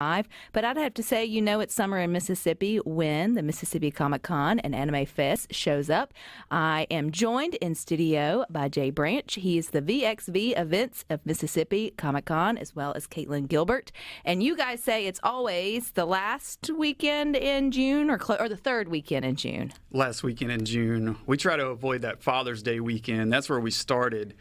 But I'd have to say, it's summer in Mississippi when the Mississippi Comic-Con and Anime Fest shows up. I am joined in studio by Jay Branch. He's the VXV Events of Mississippi Comic-Con, as well as Kaitlin Gilbert. And you guys say it's always the last weekend in June or the third weekend in June. Last weekend in June. We try to avoid that Father's Day weekend. That's where we started.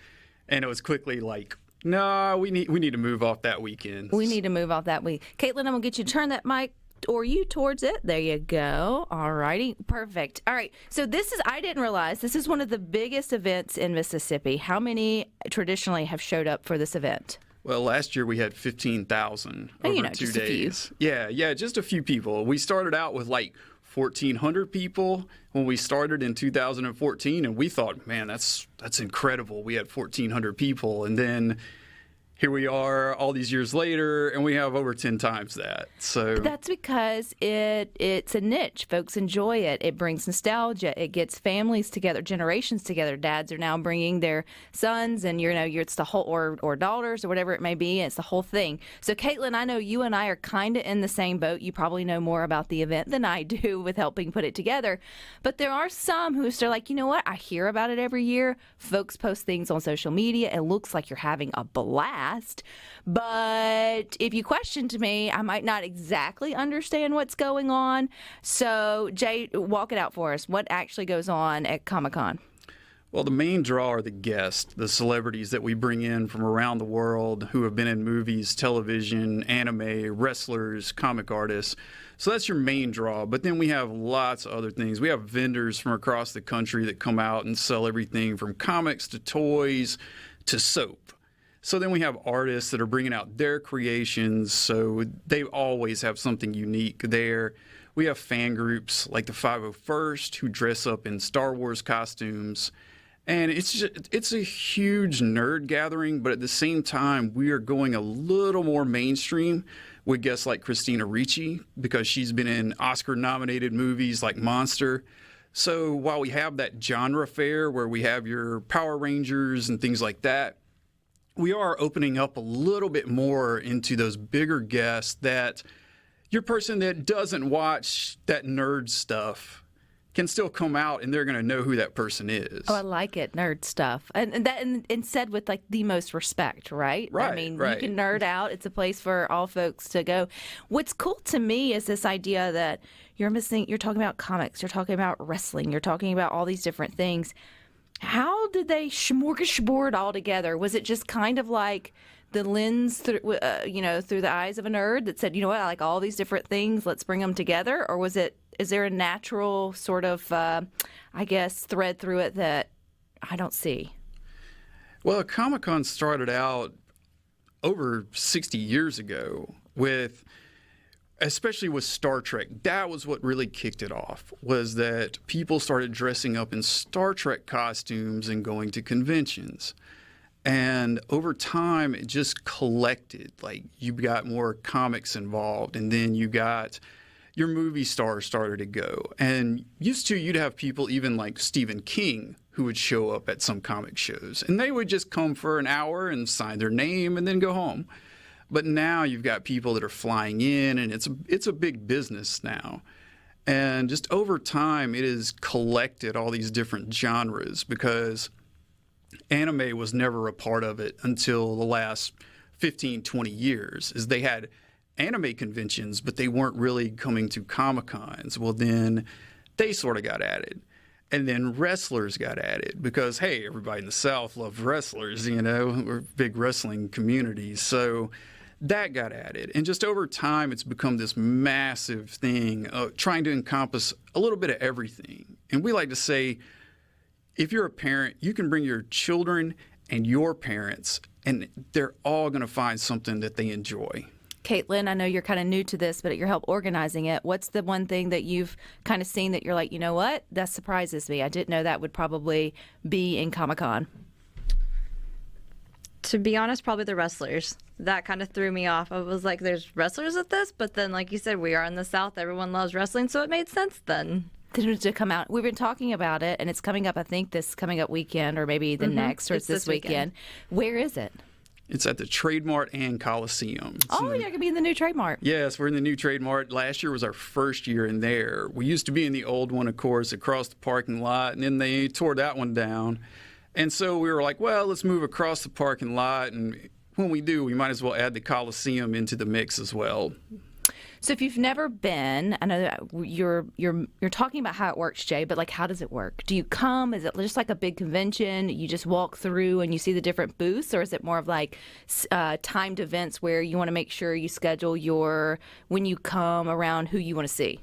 And it was quickly like, no, we need to move off that weekend. We need to move off that week. Kaitlin, I'm going to get you to turn that mic or you towards it. There you go. All righty. Perfect. All right. So I didn't realize this is one of the biggest events in Mississippi. How many traditionally have showed up for this event? Well, last year we had 15,000 over 2 days. Yeah, just a few people. We started out with like 1,400 people when we started in 2014, and we thought, man, that's incredible. We had 1,400 people, and then here we are all these years later, and we have over 10 times that. So that's because it's a niche. Folks enjoy it. It brings nostalgia. It gets families together, generations together. Dads are now bringing their sons, and it's the whole or daughters or whatever it may be. And it's the whole thing. So, Kaitlin, I know you and I are kind of in the same boat. You probably know more about the event than I do with helping put it together. But there are some who are like, you know what? I hear about it every year. Folks post things on social media. It looks like you're having a blast. But if you questioned me, I might not exactly understand what's going on. So, Jay, walk it out for us. What actually goes on at Comic-Con? Well, the main draw are the guests, the celebrities that we bring in from around the world who have been in movies, television, anime, wrestlers, comic artists. So that's your main draw. But then we have lots of other things. We have vendors from across the country that come out and sell everything from comics to toys to soap. So then we have artists that are bringing out their creations, so they always have something unique there. We have fan groups like the 501st who dress up in Star Wars costumes. And it's a huge nerd gathering, but at the same time, we are going a little more mainstream with guests like Christina Ricci, because she's been in Oscar-nominated movies like Monster. So while we have that genre fair where we have your Power Rangers and things like that, we are opening up a little bit more into those bigger guests that your person that doesn't watch that nerd stuff can still come out and they're going to know who that person is. Oh, I like it, nerd stuff. And said with like the most respect, right? Right. I mean, right. You can nerd out. It's a place for all folks to go. What's cool to me is this idea that you're talking about comics, you're talking about wrestling, you're talking about all these different things. How did they smorgasbord all together? Was it just kind of like the lens through the eyes of a nerd that said, you know what, I like all these different things, let's bring them together? Or is there a natural sort of, thread through it that I don't see? Well, Comic-Con started out over 60 years ago especially with Star Trek. That was what really kicked it off, was that people started dressing up in Star Trek costumes and going to conventions. And over time, it just collected. Like, you got more comics involved, and then you got your movie stars started to go. And you'd have people even like Stephen King who would show up at some comic shows. And they would just come for an hour and sign their name and then go home. But now you've got people that are flying in, and it's a big business now. And just over time, it has collected all these different genres, because anime was never a part of it until the last 15, 20 years, is they had anime conventions, but they weren't really coming to Comic-Cons. Well, then they sort of got added. And then wrestlers got added because, hey, everybody in the South loves wrestlers, we're big wrestling communities. So that got added. And just over time, it's become this massive thing, trying to encompass a little bit of everything. And we like to say, if you're a parent, you can bring your children and your parents, and they're all going to find something that they enjoy. Kaitlin, I know you're kind of new to this, but at your help organizing it, what's the one thing that you've kind of seen that you're like, you know what, that surprises me? I didn't know that would probably be in Comic-Con. To be honest, probably the wrestlers. That kind of threw me off. I was like, there's wrestlers at this? But then, like you said, we are in the South. Everyone loves wrestling, so it made sense then. To come out. We've been talking about it, and it's coming up, I think, this coming up weekend, or maybe the next, or it's this weekend. Where is it? It's at the Trade Mart and Coliseum. Oh, you're going to be in the new Trade Mart. Yes, we're in the new Trade Mart. Last year was our first year in there. We used to be in the old one, of course, across the parking lot, and then they tore that one down. And so we were like, well, let's move across the parking lot, and when we do, we might as well add the Coliseum into the mix as well. So if you've never been, I know that you're talking about how it works, Jay, but like, how does it work? Do you come? Is it just like a big convention? You just walk through and you see the different booths, or is it more of like timed events where you want to make sure you schedule when you come around who you want to see?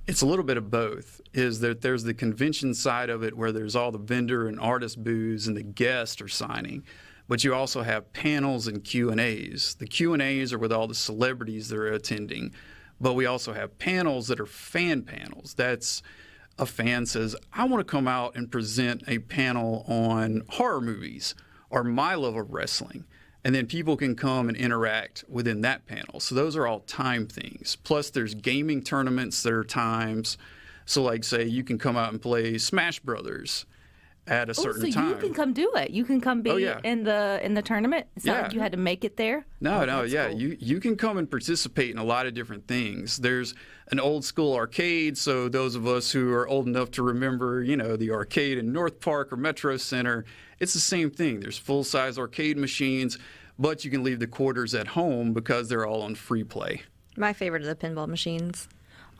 It's a little bit of both. Is that there's the convention side of it where there's all the vendor and artist booths and the guests are signing. But you also have panels and Q&As. The Q&As are with all the celebrities that are attending. But we also have panels that are fan panels. That's a fan says, I want to come out and present a panel on horror movies or my love of wrestling. And then people can come and interact within that panel. So those are all time things. Plus there's gaming tournaments that are times. So like say you can come out and play Smash Brothers at a certain time. You can come do it. You can come be in the tournament. It's not like you had to make it there. No, cool. You can come and participate in a lot of different things. There's an old school arcade, so those of us who are old enough to remember, the arcade in North Park or Metro Center, it's the same thing. There's full-size arcade machines, but you can leave the quarters at home because they're all on free play. My favorite are the pinball machines.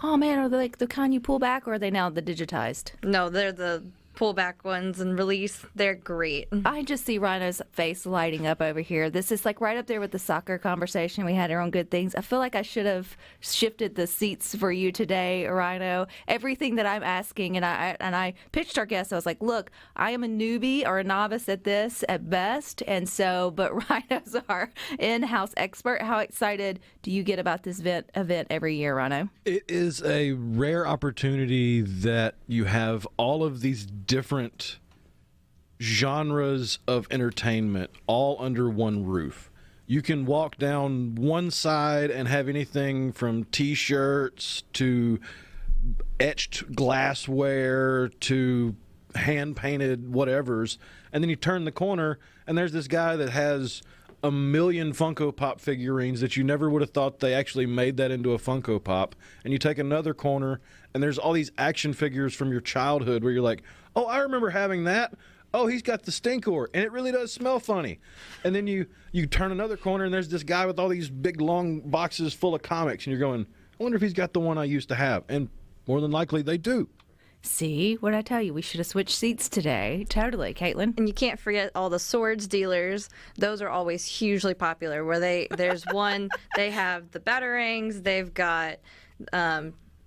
Oh man, are they like the kind you pull back, or are they now the digitized? No, they're the pullback ones and release. They're great. I just see Rhino's face lighting up over here. This is like right up there with the soccer conversation we had on Good Things. I feel like I should have shifted the seats for you today, Rhino. Everything that I'm asking, and I pitched our guests. I was like, look, I am a newbie or a novice at this at best, and so, but Rhino's our in-house expert. How excited do you get about this event every year, Rhino? It is a rare opportunity that you have all of these different genres of entertainment all under one roof. You can walk down one side and have anything from T-shirts to etched glassware to hand-painted whatevers, and then you turn the corner and there's this guy that has a million Funko Pop figurines that you never would have thought they actually made that into a Funko Pop. And you take another corner and there's all these action figures from your childhood where you're like, oh, I remember having that. Oh, he's got the Stinkor, and it really does smell funny. And then you turn another corner, and there's this guy with all these big, long boxes full of comics, and you're going, I wonder if he's got the one I used to have. And more than likely, they do. See, what did I tell you? We should have switched seats today. Totally, Kaitlin. And you can't forget all the swords dealers. Those are always hugely popular, where there's one, they have the batarangs, they've got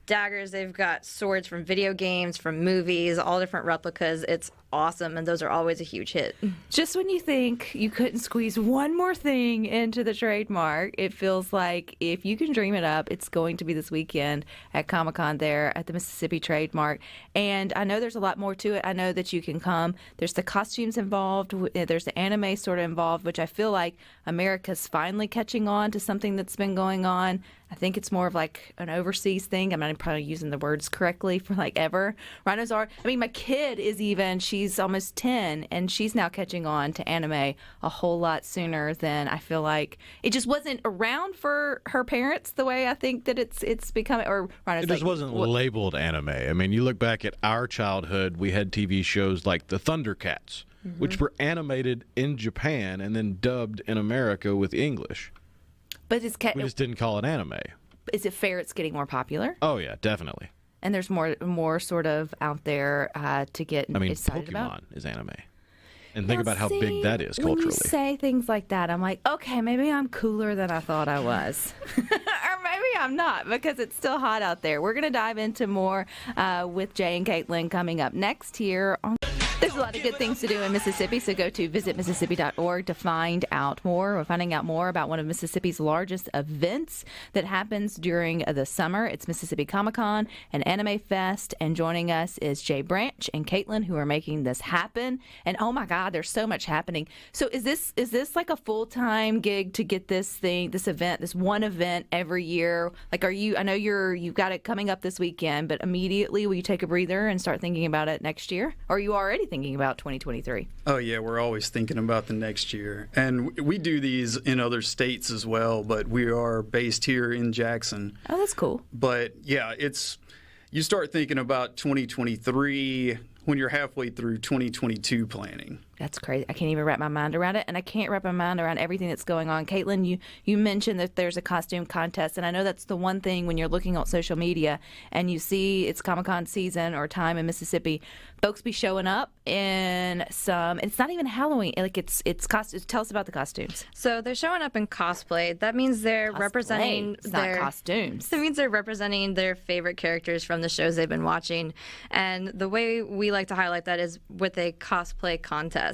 daggers, they've got swords from video games, from movies, all different replicas. It's awesome, and those are always a huge hit. Just when you think you couldn't squeeze one more thing into the trademark, it feels like if you can dream it up, it's going to be this weekend at Comic-Con there at the Mississippi Trademark. And I know there's a lot more to it. I know that you can come. There's the costumes involved. There's the anime sort of involved, which I feel like America's finally catching on to something that's been going on. I think it's more of like an overseas thing. I'm not probably using the words correctly for like ever. Rhinos are, I mean, my kid is even, she's almost 10, and she's now catching on to anime a whole lot sooner than I feel like. It just wasn't around for her parents the way I think that it's becoming. Or Rhinos, it just wasn't labeled anime. I mean, you look back at our childhood, we had TV shows like the Thundercats, which were animated in Japan and then dubbed in America with English. But we just didn't call it anime. Is it fair it's getting more popular? Oh, yeah, definitely. And there's more sort of out there to get excited Pokemon about? is anime. And think about how big that is culturally. When you say things like that, I'm like, okay, maybe I'm cooler than I thought I was. Or maybe I'm not, because it's still hot out there. We're going to dive into more with Jay and Kaitlin coming up next here on... There's a lot of good things to do in Mississippi, so go to visitmississippi.org to find out more. We're finding out more about one of Mississippi's largest events that happens during the summer. It's Mississippi Comic-Con and Anime Fest, and joining us is Jay Branch and Kaitlin, who are making this happen. And oh my God, there's so much happening. So is this like a full-time gig to get this event, this one event every year? Like, I know you've got it coming up this weekend, but immediately will you take a breather and start thinking about it next year? Or are you already already thinking about 2023. Oh, yeah, we're always thinking about the next year. And we do these in other states as well, but we are based here in Jackson. Oh, that's cool. But, yeah, you start thinking about 2023 when you're halfway through 2022 planning. That's crazy. I can't even wrap my mind around it, and I can't wrap my mind around everything that's going on. Kaitlin, you mentioned that there's a costume contest, and I know that's the one thing when you're looking on social media and you see it's Comic-Con season or time in Mississippi, folks be showing up in some. It's not even Halloween. Like it's costumes. Tell us about the costumes. So they're showing up in cosplay. That means they're representing It's not costumes. That means they're representing their favorite characters from the shows they've been watching. And the way we like to highlight that is with a cosplay contest.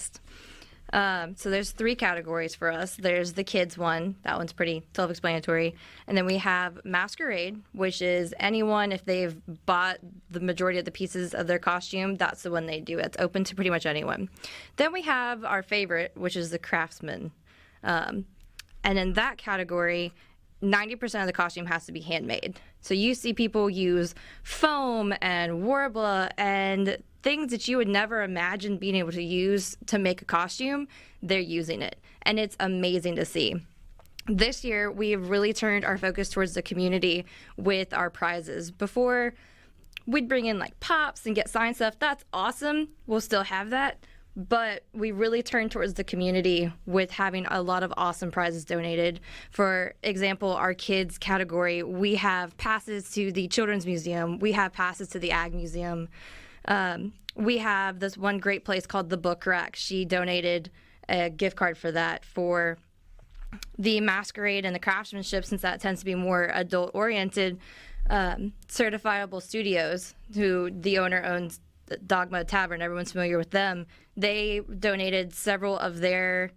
So there's 3 categories for us. There's the kids one. That one's pretty self-explanatory. And then we have Masquerade, which is anyone, if they've bought the majority of the pieces of their costume, that's the one they do. It's open to pretty much anyone. Then we have our favorite, which is the Craftsman. And in that category, 90% of the costume has to be handmade. So you see people use foam and Worbla and things that you would never imagine being able to use to make a costume. They're using it, and it's amazing to see. This year, we've really turned our focus towards the community with our prizes. Before, we'd bring in like pops and get signed stuff. That's awesome. We'll still have that. But we really turned towards the community with having a lot of awesome prizes donated. For example, our kids category, we have passes to the Children's Museum. We have passes to the Ag Museum. We have this one great place called the Book Rack. She donated a gift card for that. For the Masquerade and the Craftsmanship, since that tends to be more adult-oriented, Certifiable Studios, who the owner owns Dogma Tavern, everyone's familiar with them. They donated several of their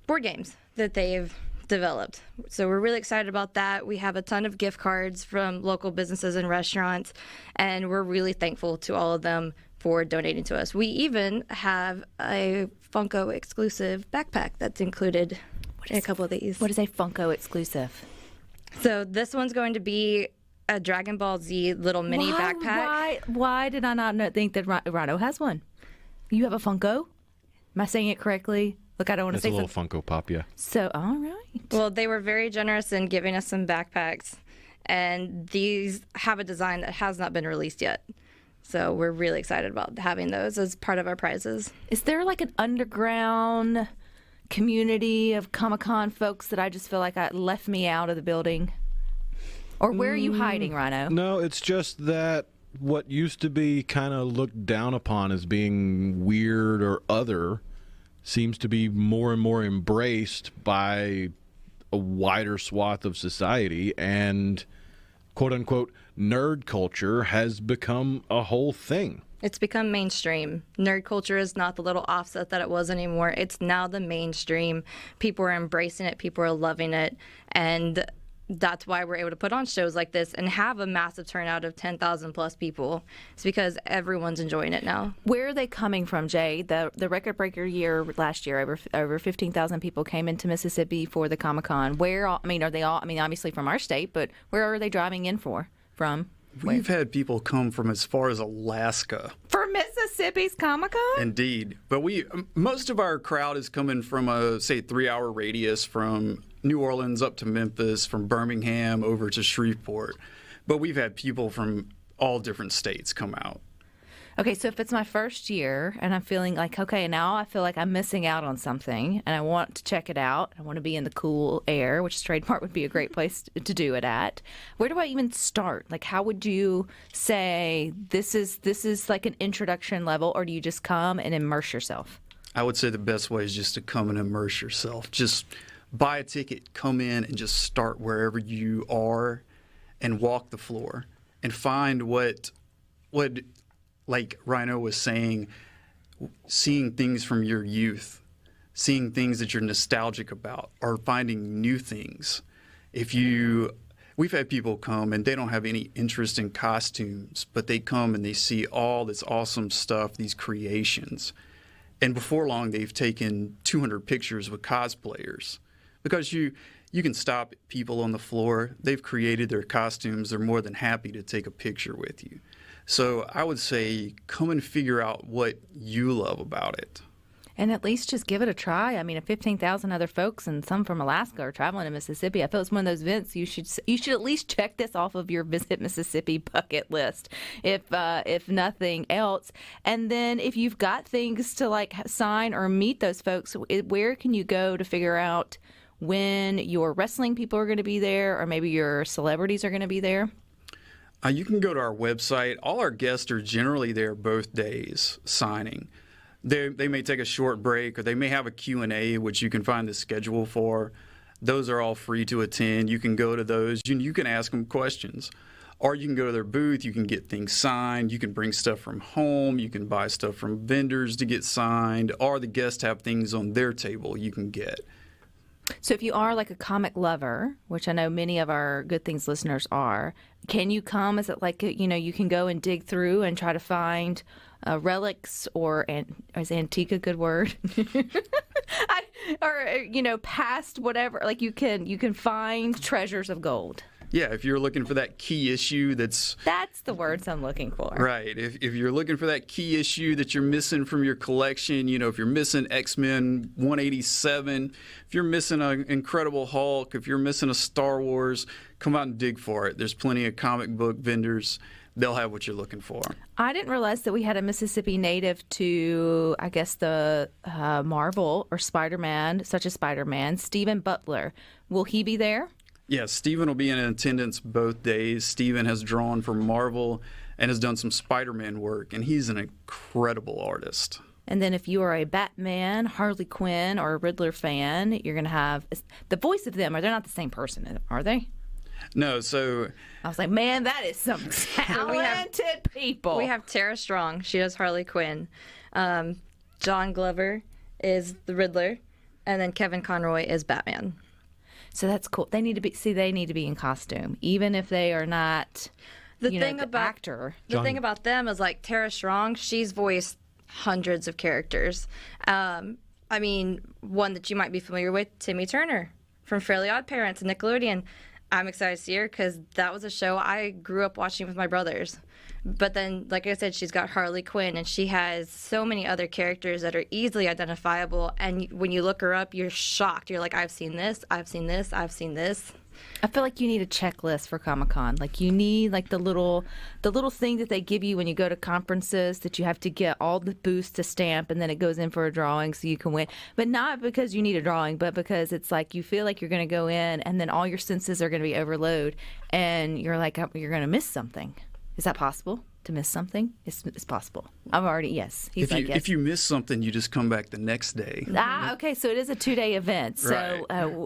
board games that they've developed. So we're really excited about that. We have a ton of gift cards from local businesses and restaurants, and we're really thankful to all of them for donating to us. We even have a Funko exclusive backpack that's included in a couple of these. What is a Funko exclusive? So this one's going to be a Dragon Ball Z little mini backpack. Why did I not think that Rhino has one? You have a Funko? Am I saying it correctly? Look, I don't want to say It's a little Funko Pop, yeah. So, all right. Well, they were very generous in giving us some backpacks, and these have a design that has not been released yet. So we're really excited about having those as part of our prizes. Is there like an underground community of Comic-Con folks that I just feel like left me out of the building? Or where are you hiding, Rhino? No, it's just that what used to be kind of looked down upon as being weird or other seems to be more and more embraced by a wider swath of society, and quote-unquote nerd culture has become a whole thing. It's become mainstream. Nerd culture is not the little offset that it was anymore. It's now the mainstream. People are embracing it. People are loving it. And that's why we're able to put on shows like this and have a massive turnout of 10,000 plus people. It's because everyone's enjoying it now. Where are they coming from, Jay? The record breaker year last year, over 15,000 people came into Mississippi for the Comic-Con. Are they all? I mean, obviously from our state, but where are they driving in from? We've had people come from as far as Alaska. For Mississippi's Comic-Con? Indeed. But most of our crowd is coming from a, say, 3-hour radius from New Orleans up to Memphis, from Birmingham over to Shreveport. But we've had people from all different states come out. Okay, so if it's my first year and I'm feeling like, okay, now I feel like I'm missing out on something and I want to check it out, I want to be in the cool air, which Trademark would be a great place to do it at. Where do I even start? Like, how would you say this is like an introduction level, or do you just come and immerse yourself? I would say the best way is just to come and immerse yourself. Just buy a ticket, come in, and just start wherever you are and walk the floor and find what like Rhino was saying, seeing things from your youth, seeing things that you're nostalgic about, or finding new things. We've had people come and they don't have any interest in costumes, but they come and they see all this awesome stuff, these creations. And before long, they've taken 200 pictures with cosplayers. Because you can stop people on the floor. They've created their costumes. They're more than happy to take a picture with you. So I would say come and figure out what you love about it. And at least just give it a try. I mean, if 15,000 other folks and some from Alaska are traveling to Mississippi, I feel it's one of those events you should at least check this off of your Visit Mississippi bucket list, if nothing else. And then if you've got things to like sign or meet those folks, where can you go to figure out when your wrestling people are going to be there, or maybe your celebrities are going to be there? You can go to our website. All our guests are generally there both days signing. They may take a short break, or they may have a Q&A, which you can find the schedule for. Those are all free to attend. You can go to those. You can ask them questions. Or you can go to their booth. You can get things signed. You can bring stuff from home. You can buy stuff from vendors to get signed. Or the guests have things on their table you can get. So if you are like a comic lover, which I know many of our Good Things listeners are, can you come? Is it like, you can go and dig through and try to find relics, or is antique a good word? Past whatever. Like you can find treasures of gold. Yeah, if you're looking for that key issue that's the words I'm looking for. Right. If you're looking for that key issue that you're missing from your collection, if you're missing X-Men 187, if you're missing an Incredible Hulk, if you're missing a Star Wars, come out and dig for it. There's plenty of comic book vendors. They'll have what you're looking for. I didn't realize that we had a Mississippi native to, I guess, the Marvel or Spider-Man, such as Spider-Man, Stephen Butler. Will he be there? Yes, Stephen will be in attendance both days. Stephen has drawn for Marvel and has done some Spider-Man work, and he's an incredible artist. And then if you are a Batman, Harley Quinn, or a Riddler fan, you're going to have the voice of them. They're not the same person, are they? No, so... I was like, man, that is some talented people. We have Tara Strong. She does Harley Quinn. John Glover is the Riddler. And then Kevin Conroy is Batman. So that's cool. They need to be in costume, even if they are not the actor. The thing about them is, like, Tara Strong, she's voiced hundreds of characters. One that you might be familiar with, Timmy Turner from Fairly Odd Parents and Nickelodeon. I'm excited to see her because that was a show I grew up watching with my brothers. But then, like I said, she's got Harley Quinn, and she has so many other characters that are easily identifiable. And when you look her up, you're shocked. You're like, I've seen this, I've seen this, I've seen this. I feel like you need a checklist for Comic-Con. Like you need like the little thing that they give you when you go to conferences that you have to get all the booths to stamp, and then it goes in for a drawing so you can win. But not because you need a drawing, but because it's like you feel like you're going to go in and then all your senses are going to be overloaded, and you're like you're going to miss something. Is that possible? To miss something? It's possible. Yes. He's yes. If you miss something, you just come back the next day. Okay. So it is a 2-day event. So Right.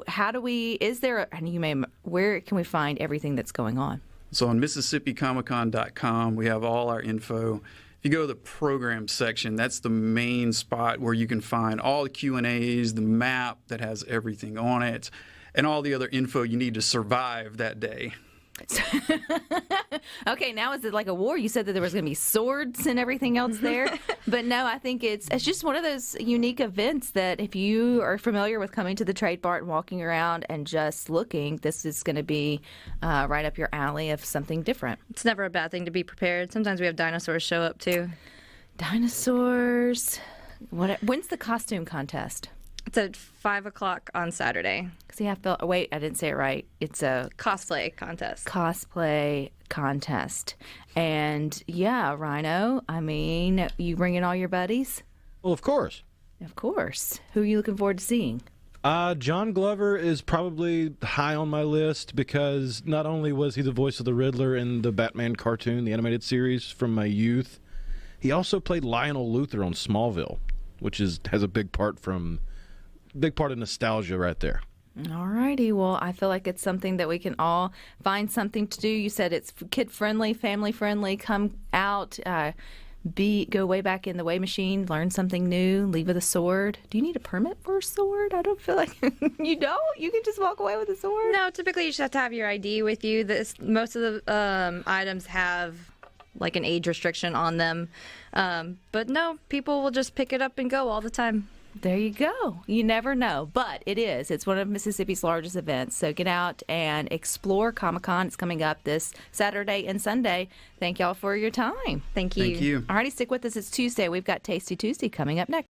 Where can we find everything that's going on? So on MississippiComicCon.com, we have all our info. If you go to the program section, that's the main spot where you can find all the Q&As, the map that has everything on it, and all the other info you need to survive that day. Okay, now is it like a war? You said that there was going to be swords and everything else there, but no, I think it's just one of those unique events that if you are familiar with coming to the Trade Mart and walking around and just looking, this is going to be right up your alley of something different. It's never a bad thing to be prepared. Sometimes we have dinosaurs show up too. Dinosaurs. When's the costume contest? It's at 5 o'clock on Saturday. See, wait, I didn't say it right. It's a cosplay contest. And yeah, Rhino, you bringing all your buddies? Well, of course. Of course. Who are you looking forward to seeing? John Glover is probably high on my list because not only was he the voice of the Riddler in the Batman cartoon, the animated series from my youth, he also played Lionel Luthor on Smallville, which has a big part of nostalgia right there. All righty. Well, I feel like it's something that we can all find something to do. You said it's kid-friendly, family-friendly. Come out, go way back in the way machine, learn something new, leave with a sword. Do you need a permit for a sword? I don't feel like you don't. You can just walk away with a sword. No, typically you just have to have your ID with you. Most of the items have like an age restriction on them. But no, people will just pick it up and go all the time. There you go. You never know, but it is. It's one of Mississippi's largest events. So get out and explore Comic-Con. It's coming up this Saturday and Sunday. Thank y'all for your time. Thank you. Thank you. Alrighty, stick with us. It's Tuesday. We've got Tasty Tuesday coming up next.